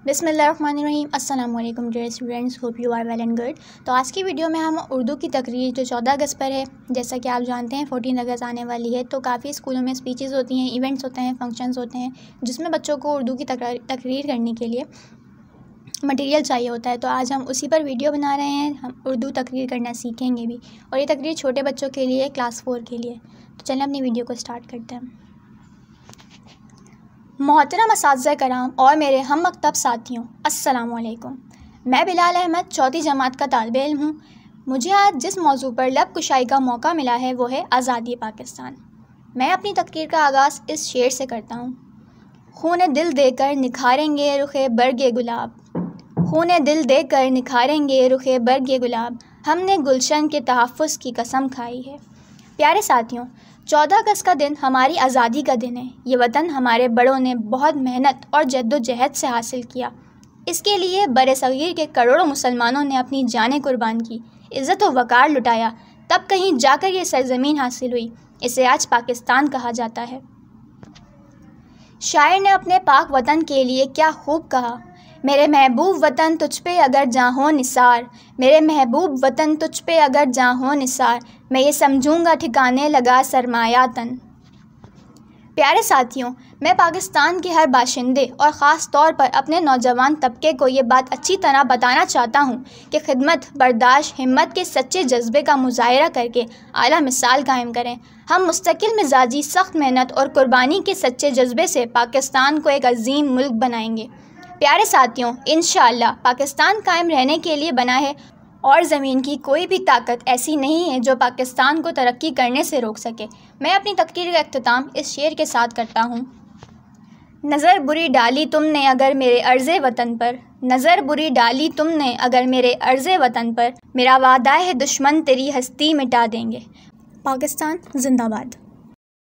बिस्मिल्लाहिर्रहमानिर्रहीम। अस्सलाम वालेकुम dear students, hope you are well and good. तो आज की वीडियो में हम उर्दू की तकरीर जो 14 अगस्त पर है, जैसा कि आप जानते हैं 14 अगस्त आने वाली है, तो काफ़ी स्कूलों में स्पीचेस होती हैं, इवेंट्स होते हैं, फंक्शंस होते हैं, जिसमें बच्चों को उर्दू की तकरीर करने के लिए मटेरियल चाहिए होता है। तो आज हम उसी पर वीडियो बना रहे हैं। हम उर्दू तकरीर करना सीखेंगे भी, और ये तकरीर छोटे बच्चों के लिए, क्लास 4 के लिए। तो चलें अपनी वीडियो को स्टार्ट करते हैं। मोहतरम असातिज़ा कराम और मेरे हम मकतब साथियों, अस्सलाम वालेकुम। मैं बिलाल अहमद चौथी जमात का तालिब इल्म हूँ। मुझे आज जिस मौजू पर लब कुशाई का मौका मिला है वो है आज़ादी पाकिस्तान। मैं अपनी तकरीर का आगाज़ इस शेर से करता हूँ। खून दिल देकर निखारेंगे रुखे बर्गे गुलाब, खून दिल देकर निखारेंगे रुखे बर्गे गुलाब, हमने गुलशन के तहफ़्फ़ुज़ की कसम खाई है। प्यारे साथियों, 14 अगस्त का दिन हमारी आज़ादी का दिन है। ये वतन हमारे बड़ों ने बहुत मेहनत और जद्दोजहद से हासिल किया। इसके लिए बरे-सग़ीर के करोड़ों मुसलमानों ने अपनी जानें कुर्बान की, इज़्ज़त व वक़ार लुटाया, तब कहीं जाकर ये सरज़मीन हासिल हुई। इसे आज पाकिस्तान कहा जाता है। शायर ने अपने पाक वतन के लिए क्या खूब कहा, मेरे महबूब वतन तुझ पे अगर जां हो निसार, मेरे महबूब वतन तुझ पे अगर जां हो निसार, मैं ये समझूंगा ठिकाने लगा सरमाया तन। प्यारे साथियों, मैं पाकिस्तान के हर बाशिंदे और ख़ास तौर पर अपने नौजवान तबके को ये बात अच्छी तरह बताना चाहता हूँ कि खिदमत, बर्दाश्त, हिम्मत के सच्चे जज्बे का मुज़ाहिरा करके आला मिसाल कायम करें। हम मुस्तकिल मिजाजी, सख्त मेहनत और कुर्बानी के सच्चे जज्बे से पाकिस्तान को एक अजीम मुल्क बनाएंगे। प्यारे साथियों, इंशाअल्लाह पाकिस्तान कायम रहने के लिए बना है और ज़मीन की कोई भी ताकत ऐसी नहीं है जो पाकिस्तान को तरक्की करने से रोक सके। मैं अपनी तकरीर का इख्तिताम इस शेर के साथ करता हूँ। नज़र बुरी डाली तुमने अगर मेरे अर्ज़े वतन पर, नज़र बुरी डाली तुमने अगर मेरे अर्ज़े वतन पर, मेरा वादा है दुश्मन तेरी हस्ती मिटा देंगे। पाकिस्तान जिंदाबाद।